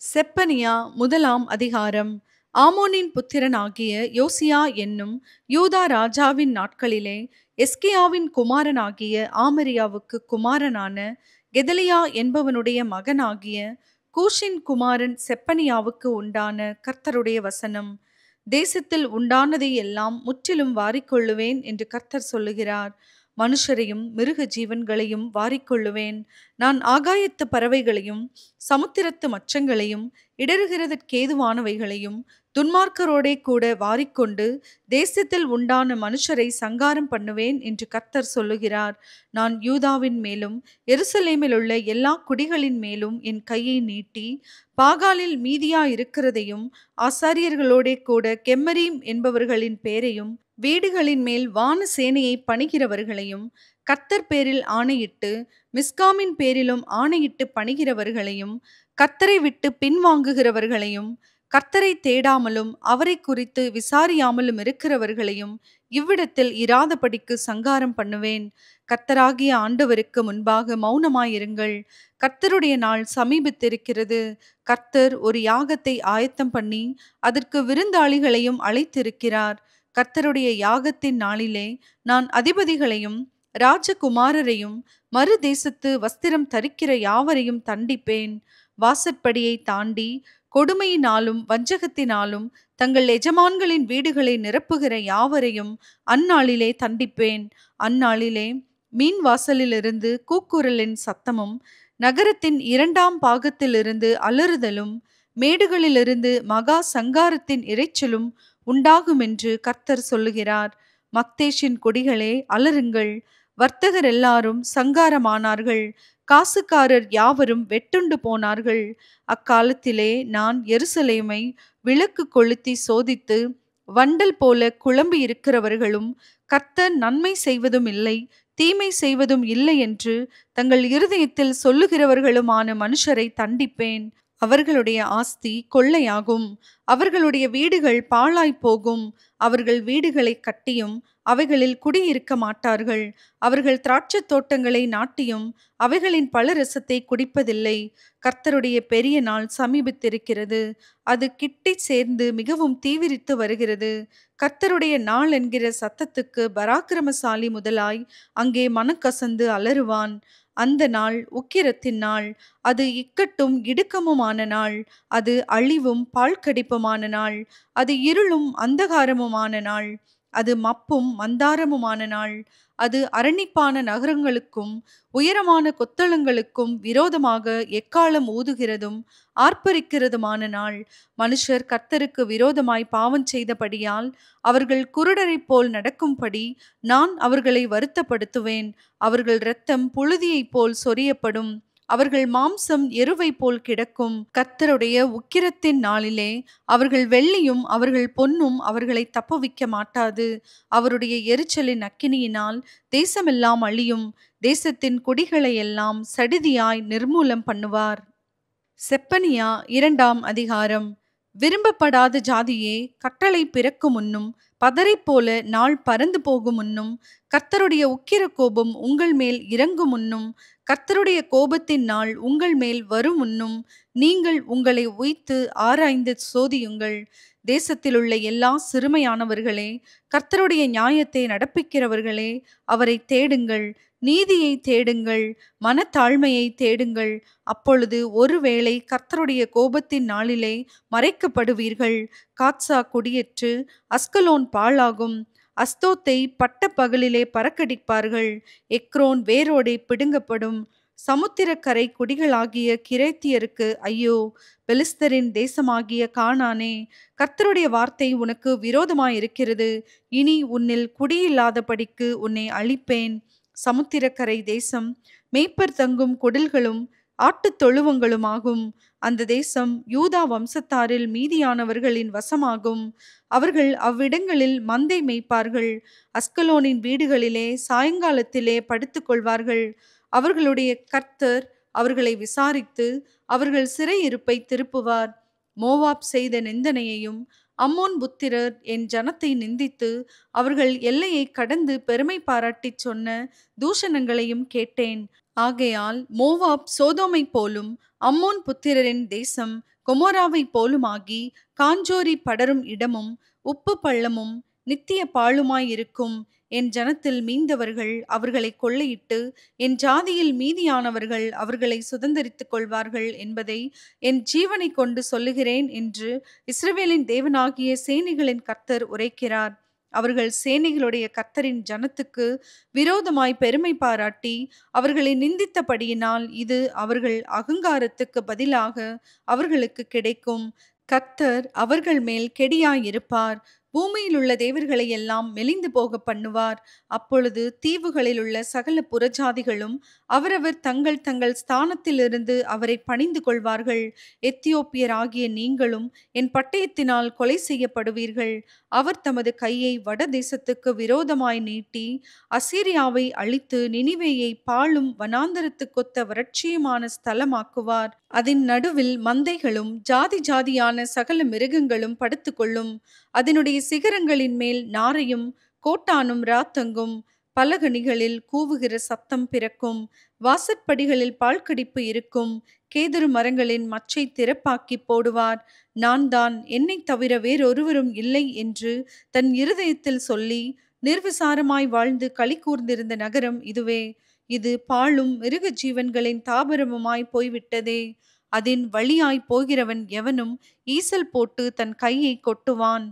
செப்பனியா முதலாம் அதிகாரம். ஆமோனின் புத்திரனாகிய யோசியா என்னும் யூதா ராஜாவின் நாட்களிலே எஸ்கியாவின் குமாரனாகிய ஆமரியாவுக்கு குமாரனான கெதலியா என்பவனுடைய மகனாகிய கூஷின் குமாரன் செப்பனியாவுக்கு உண்டான கர்த்தருடைய வசனம். தேசத்தில் உண்டானதை எல்லாம் முற்றிலும் வாரிக்கொள்ளுவேன் என்று கர்த்தர் சொல்லுகிறார். மனுஷரையும் மிருக ஜீவன்களையும் வாரிக்கொள்ளுவேன். நான் ஆகாயத்து பறவைகளையும் சமுத்திரத்து மச்சங்களையும் இடறுகிறதற்கேதுவானவைகளையும் துன்மார்க்கரோடே கூட வாரிக்கொண்டு தேசத்தில் உண்டான மனுஷரை சங்காரம் பண்ணுவேன் என்று கர்த்தர் சொல்லுகிறார். நான் யூதாவின் மேலும் எருசலேமில் உள்ள எல்லா குடிகளின் மேலும் என் கையை நீட்டி பாகாலில் மீதியா இருக்கிறதையும் ஆசாரியர்களோடே கூட கெம்மரீம் என்பவர்களின் பேரையும் வீடுகளின் மேல் வான சேனையை பணிகிறவர்களையும் கர்த்தர் பேரில் ஆணையிட்டு மிஸ்காமின் பேரிலும் ஆணையிட்டு பணிகிறவர்களையும் கர்த்தரை விட்டு பின்வாங்குகிறவர்களையும் கர்த்தரை தேடாமலும் அவரை குறித்து விசாரியாமலும் இருக்கிறவர்களையும் இவ்விடத்தில் இராதபடிக்கு சங்காரம் பண்ணுவேன். கர்த்தராகிய ஆண்டவருக்கு முன்பாக மௌனமாயிருங்கள். கர்த்தருடைய நாள் சமீபித்திருக்கிறது. கர்த்தர் ஒரு யாகத்தை ஆயத்தம் பண்ணி அதற்கு விருந்தாளிகளையும் அழைத்திருக்கிறார். கர்த்தருடைய யாகத்தின் நாளிலே நான் அதிபதிகளையும் ராஜகுமாரரையும் மறு தேசத்து வஸ்திரம் தரிக்கிற யாவரையும் தண்டிப்பேன். வாசற்படியை தாண்டி கொடுமையினாலும் வஞ்சகத்தினாலும் தங்கள் எஜமான்களின் வீடுகளை நிரப்புகிற யாவரையும் அந்நாளிலே தண்டிப்பேன். அந்நாளிலே மீன் வாசலிலிருந்து கூக்குரலின் சத்தமும் நகரத்தின் இரண்டாம் பாகத்திலிருந்து அலறுதலும் மேடுகளிலிருந்து மகா சங்காரத்தின் இரைச்சலும் உண்டாகுமென்று கர்த்தர் சொல்லுகிறார். மக்தேஷின் கொடிகளே அலறுங்கள். வர்த்தகர் எல்லாரும் சங்காரமானார்கள். காசுக்காரர் யாவரும் வெட்டுண்டு போனார்கள். அக்காலத்திலே நான் எருசலேமை விளக்கு கொளுத்தி சோதித்து வண்டல் போல குழம்பி இருக்கிறவர்களும் கர்த்தர் நன்மை செய்வதும் இல்லை தீமை செய்வதும் இல்லை என்று தங்கள் இருதயத்தில் சொல்லுகிறவர்களுமான மனுஷரை தண்டிப்பேன். அவர்களுடைய ஆஸ்தி கொள்ளையாகும். அவர்களுடைய வீடுகள் பாழாய் போகும். அவர்கள் வீடுகளை கட்டியும் அவைகளில் குடியிருக்க மாட்டார்கள். அவர்கள் திராட்சைத் தோட்டங்களை நாட்டியும் அவைகளின் பழரசத்தை குடிப்பதில்லை. கர்த்தருடைய பெரிய நாள் சமீபித்திருக்கிறது. அது கிட்டி சேர்ந்து மிகவும் தீவிரித்து வருகிறது. கர்த்தருடைய நாள் என்கிற சத்தத்துக்கு பராக்கிரமசாலி முதலாய் அங்கே மனக்கசந்து அலறுவான். அந்த நாள் உக்கிரத்தின் நாள். அது இக்கட்டும் இடுக்கமுமான நாள். அது அழிவும் பாழ்கடிப்புமான நாள். அது இருளும் அந்தகாரமுமான நாள். அது மப்பும் மந்தாரமுமான நாள். அது அரணிப்பான நகரங்களுக்கும் உயரமான கொத்தளங்களுக்கும் விரோதமாக எக்காலம் ஊதுகிறதும் ஆர்ப்பரிக்கிறதுமான நாள். மனுஷர் கர்த்தருக்கு விரோதமாய் பாவம் செய்தபடியால் அவர்கள் குருடரைப் போல் நடக்கும்படி நான் அவர்களை வருத்தப்படுத்துவேன். அவர்கள் இரத்தம் புழுதியைப் போல் சொரியப்படும். அவர்கள் மாம்சம் எருவை போல் கிடக்கும். கர்த்தருடைய உக்கிரத்தின் நாளிலே அவர்கள் வெள்ளியும் அவர்கள் பொன்னும் அவர்களை தப்புவிக்க மாட்டாது. அவருடைய எரிச்சலின் அக்கினியினால் தேசமெல்லாம் அழியும். தேசத்தின் குடிகளை எல்லாம் சடிதியாய் நிர்மூலம் பண்ணுவார். செப்பனியா இரண்டாம் அதிகாரம். விரும்பப்படாத ஜாதியே, கட்டளை பிறக்கும் முன்னும் பதரை போல நாள் பறந்து போகும் முன்னும் கர்த்தருடைய உக்கிர கோபம் உங்கள் மேல் இறங்கும் முன்னும் கர்த்தருடைய கோபத்தின் நாள் உங்கள் மேல் வரும் முன்னும் நீங்கள் உங்களை உய்த்து ஆராய்ந்து சோதியுங்கள். தேசத்திலுள்ள எல்லா சிறுமையானவர்களே, கர்த்தருடைய நியாயத்தை நடப்பிக்கிறவர்களே, அவரை தேடுங்கள். நீதியை தேடுங்கள். மனத்தாழ்மையை தேடுங்கள். அப்பொழுது ஒருவேளை கர்த்தருடைய கோபத்தின் நாளிலே மறைக்கப்படுவீர்கள். காத்சா குடியேற்று அஸ்கலோன் பாழாகும். அஸ்தோத்தை பட்ட பகலிலே பறக்கடிப்பார்கள். எக்ரோன் வேரோடே பிடுங்கப்படும். சமுத்திரக்கரை குடிகளாகிய கிரேத்தியருக்கு ஐயோ! பெலிஸ்தரின் தேசமாகிய கானானே, கர்த்தருடைய வார்த்தை உனக்கு விரோதமாயிருக்கிறது. இனி உன்னில் குடியில்லாதபடிக்கு உன்னை அழிப்பேன். சமுத்திரக்கரை தேசம் மேய்ப்பர் தங்கும் குடில்களும் ஆட்டுத் தொழுவங்களுமாகும். அந்த தேசம் யூதா வம்சத்தாரில் மீதியானவர்களின் வசமாகும். அவர்கள் அவ்விடங்களில் மந்தை மேய்ப்பார்கள். அஸ்கலோனின் வீடுகளிலே சாயங்காலத்திலே படுத்துக் கொள்வார்கள். அவர்களுடைய கர்த்தர் அவர்களை விசாரித்து அவர்கள் சிறையிருப்பை திருப்புவார். மோவாப் செய்த நிந்தனையையும் அம்மோன் புத்திரர் என் ஜனத்தை நிந்தித்து அவர்கள் எல்லையை கடந்து பெருமை பாராட்டி சொன்ன தூஷணங்களையும் கேட்டேன். ஆகையால் மோவாப் சோதோமைப் போலும், அம்மோன் புத்திரரின் தேசம் கொமோராவைப் போலுமாகி, காஞ்சோரி படரும் இடமும் உப்பு பள்ளமும் நித்திய பாழுமாயிருக்கும். என் ஜனத்தில் மீந்தவர்கள் அவர்களை கொள்ளையிட்டு, என் ஜாதியில் மீதியானவர்கள் அவர்களை சுதந்தரித்துக் கொள்வார்கள் என்பதை என் ஜீவனை கொண்டு சொல்லுகிறேன் என்று இஸ்ரவேலின் தேவனாகிய சேனைகளின் கர்த்தர் உரைக்கிறார். அவர்கள் சேனைகளுடைய கர்த்தரின் ஜனத்துக்கு விரோதமாய் பெருமை பாராட்டி அவர்களை நிந்தித்தபடியினால் இது அவர்கள் அகங்காரத்துக்கு பதிலாக அவர்களுக்கு கிடைக்கும். கர்த்தர் அவர்கள் மேல் கெடியாயிருப்பார். பூமியில் உள்ள தேவர்களை எல்லாம் மெலிந்து போக பண்ணுவார். அப்பொழுது தீவுகளில் உள்ள சகல புறஜாதிகளும் அவரவர் தங்கள் தங்கள் ஸ்தானத்திலிருந்து அவரை பணிந்து கொள்வார்கள். எத்தியோப்பியராகிய நீங்களும் என் பட்டயத்தினால் கொலை செய்யப்படுவீர்கள். அவர் தமது கையை வடதேசத்துக்கு விரோதமாய் நீட்டி அசீரியாவை அழித்து நினிவேயை பாழும் வனாந்தரத்துக்கொத்த வறட்சியுமான ஸ்தலமாக்குவார். அதன் நடுவில் மந்தைகளும் ஜாதி ஜாதியான சகல மிருகங்களும் படுத்துக்கொள்ளும். அதனுடைய சிகரங்களின் மேல் நாரையும் கோட்டானும் ராத்தங்கும். பலகணிகளில் கூவுகிற சத்தம் பிறக்கும். வாசற்படிகளில் பால்கடிப்பு இருக்கும். கேதுரு மரங்களின் மச்சை திறப்பாக்கி போடுவார். நான் தான், என்னை தவிர வேறொருவரும் இல்லை என்று தன் இருதயத்தில் சொல்லி நிர்விசாரமாய் வாழ்ந்து களி கூர்ந்திருந்த நகரம் இதுவே. இது பாழும் மிருக ஜீவன்களின் தாபரமுமாய் போய்விட்டதே. அதன் வழியாய் போகிறவன் எவனும் ஈசல் போட்டு தன் கையை கொட்டுவான்.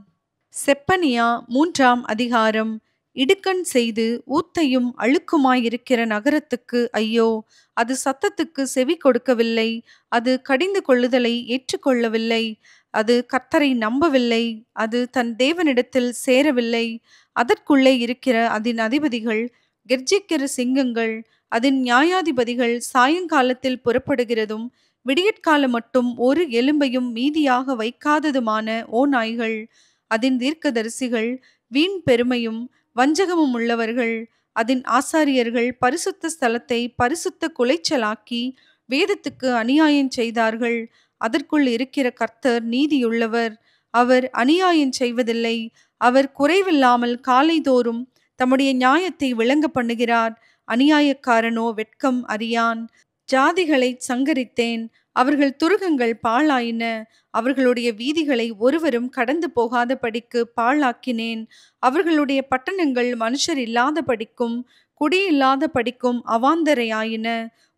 செப்பனியா 3ஆம் அதிகாரம். இடுக்கண் செய்து ஊத்தையும் அழுக்குமாயிருக்கிற நகரத்துக்கு ஐயோ! அது சத்தத்துக்கு செவி கொடுக்கவில்லை. அது கடிந்து கொள்ளுதலை ஏற்றுக்கொள்ளவில்லை. அது கர்த்தரை நம்பவில்லை. அது தன் தேவனிடத்தில் சேரவில்லை. அதற்குள்ளே இருக்கிற அதன் அதிபதிகள் கெர்ச்சிக்கிற சிங்கங்கள். அதன் நியாயாதிபதிகள் சாயங்காலத்தில் புறப்படுகிறதும் விடியற்கால மட்டும் ஒரு எலும்பையும் மீதியாக வைக்காததுமான ஓநாய்கள். அதன் தீர்க்கதரிசிகள் வீண் பெருமையும் வஞ்சகமும் உள்ளவர்கள். அதன் ஆசாரியர்கள் பரிசுத்த ஸ்தலத்தை பரிசுத்த குலைச்சலாக்கி வேதத்துக்கு அநியாயம் செய்தார்கள். அதற்குள் இருக்கிற கர்த்தர் நீதியுள்ளவர். அவர் அநியாயம் செய்வதில்லை. அவர் குறைவில்லாமல் காலைதோறும் தம்முடைய நியாயத்தை விளங்க பண்ணுகிறார். அநியாயக்காரனோ வெட்கம் அறியான். ஜாதிகளை சங்கரித்தேன், அவர்கள் துருகங்கள் பாழாயின. அவர்களுடைய வீதிகளை ஒருவரும் கடந்து போகாத படிக்கு பாழாக்கினேன். அவர்களுடைய பட்டணங்கள் மனுஷர் இல்லாத படிக்கும் குடியில்லாத படிக்கும் அவாந்தரையாயின.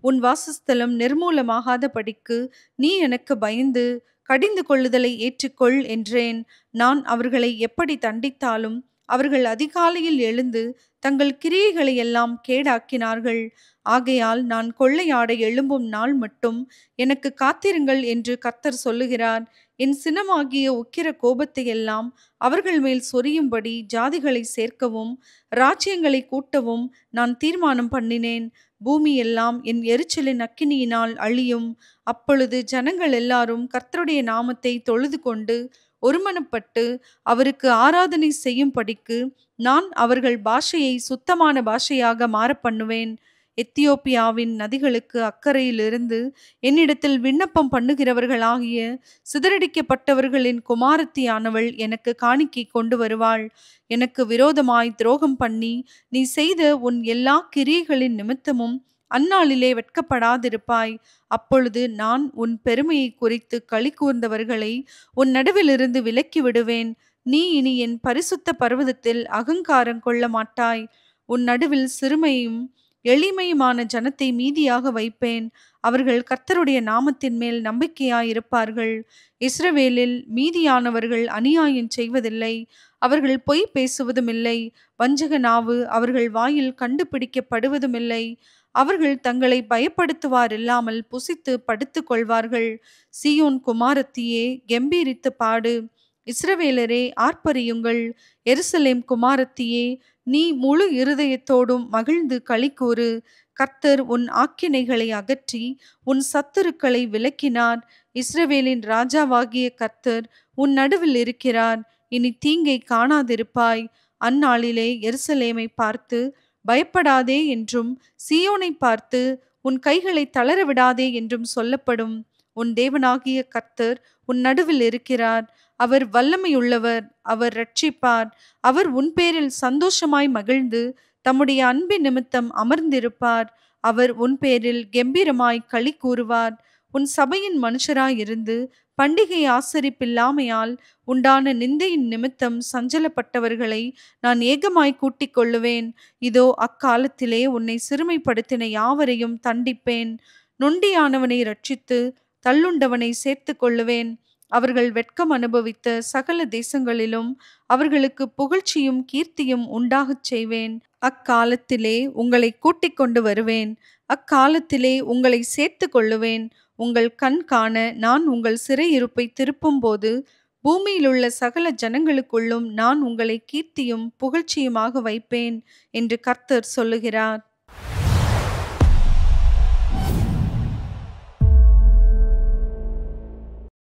உன் வாசஸ்தலம் நிர்மூலமாகாத படிக்கு நீ எனக்கு பயந்து கடிந்து கொள்ளுதலை ஏற்றுக்கொள் என்றேன். நான் அவர்களை எப்படி தண்டித்தாலும் அவர்கள் அதிகாலையில் எழுந்து தங்கள் கிரியைகளை எல்லாம் கேடாக்கினார்கள். ஆகையால் நான் கொள்ளையாட எழும்பும் நாள் மட்டும் எனக்கு காத்திருங்கள் என்று கர்த்தர் சொல்லுகிறார். என் சினமாகிய உக்கிர கோபத்தை எல்லாம் அவர்கள் மேல் சொரியும்படி ஜாதிகளை சேர்க்கவும் ராஜ்யங்களை கூட்டவும் நான் தீர்மானம் பண்ணினேன். பூமி எல்லாம் என் எரிச்சலின் அக்கினியினால் அழியும். அப்பொழுது ஜனங்கள் எல்லாரும் கர்த்தருடைய நாமத்தை தொழுது கொண்டு ஒருமனப்பட்டு அவருக்கு ஆராதனை செய்யும்படிக்கு நான் அவர்கள் பாஷையை சுத்தமான பாஷையாக மாற பண்ணுவேன். எத்தியோப்பியாவின் நதிகளுக்கு அக்கறையிலிருந்து என்னிடத்தில் விண்ணப்பம் பண்ணுகிறவர்களாகிய சிதறடிக்கப்பட்டவர்களின் குமாரத்தியானவள் எனக்கு காணிக்கை கொண்டு வருவாள். எனக்கு விரோதமாய் துரோகம் பண்ணி நீ செய்த உன் எல்லா கிரியைகளின் நிமித்தமும் அந்நாளிலே வெட்கப்படாதிருப்பாய். அப்பொழுது நான் உன் பெருமையை குறித்து களி கூர்ந்தவர்களை உன் நடுவிலிருந்து விலக்கி விடுவேன். நீ இனி என் பரிசுத்த பர்வதத்தில் அகங்காரம் கொள்ள மாட்டாய். உன் நடுவில் சிறுமையும் எளிமையுமான ஜனத்தை மீதியாக வைப்பேன். அவர்கள் கர்த்தருடைய நாமத்தின் மேல் நம்பிக்கையாயிருப்பார்கள். இஸ்ரவேலில் மீதியானவர்கள் அநியாயம் செய்வதில்லை. அவர்கள் பொய் பேசுவதுமில்லை. வஞ்சக நாவு அவர்கள் வாயில் கண்டுபிடிக்கப்படுவதுமில்லை. அவர்கள் தங்களை பயப்படுத்துவார் இல்லாமல் புசித்து படுத்து கொள்வார்கள். சீயோன் குமாரத்தியே, கெம்பீரித்து பாடு. இஸ்ரவேலரே, ஆர்ப்பரியுங்கள். எருசலேம் குமாரத்தியே, நீ முழு இருதயத்தோடும் மகிழ்ந்து களிக்கூறு. கர்த்தர் உன் ஆக்கினைகளை அகற்றி உன் சத்துருக்களை விலக்கினார். இஸ்ரவேலின் ராஜாவாகிய கர்த்தர் உன் நடுவில் இருக்கிறார். இனி தீங்கை காணாதிருப்பாய். அந்நாளிலே எருசலேமை பார்த்து பயப்படாதே என்றும் சீயோனை பார்த்து உன் கைகளை தளர விடாதே என்றும் சொல்லப்படும். உன் தேவனாகிய கர்த்தர் உன் நடுவில் இருக்கிறார். அவர் வல்லமையுள்ளவர். அவர் இரட்சிப்பார். அவர் உன் பேரில் சந்தோஷமாய் மகிழ்ந்து தம்முடைய அன்பின் நிமித்தம் அமர்ந்திருப்பார். அவர் உன் பேரில் கெம்பீரமாய் களி கூறுவார். உன் சபையின் மனுஷராயிருந்து பண்டிகை ஆசரிப்பில்லாமையால் உண்டான நிந்தையின் நிமித்தம் சஞ்சலப்பட்டவர்களை நான் ஏகமாய் கூட்டிக் கொள்ளுவேன். இதோ அக்காலத்திலே உன்னை சிறுமைப்படுத்தின யாவரையும் தண்டிப்பேன். நொண்டியானவனை ரட்சித்து தள்ளுண்டவனை சேர்த்து கொள்ளுவேன். அவர்கள் வெட்கம் அனுபவித்த சகல தேசங்களிலும் அவர்களுக்கு புகழ்ச்சியும் கீர்த்தியும் உண்டாகச் செய்வேன். அக்காலத்திலே உங்களை கூட்டிக் கொண்டு வருவேன். அக்காலத்திலே உங்களை சேர்த்து கொள்ளுவேன். உங்கள் கண் காண நான் உங்கள் சிறையிருப்பை திருப்பும்போது பூமியிலுள்ள சகல ஜனங்களுக்குள்ளும் நான் உங்களை கீர்த்தியும் புகழ்ச்சியுமாக வைப்பேன் என்று கர்த்தர் சொல்லுகிறார்.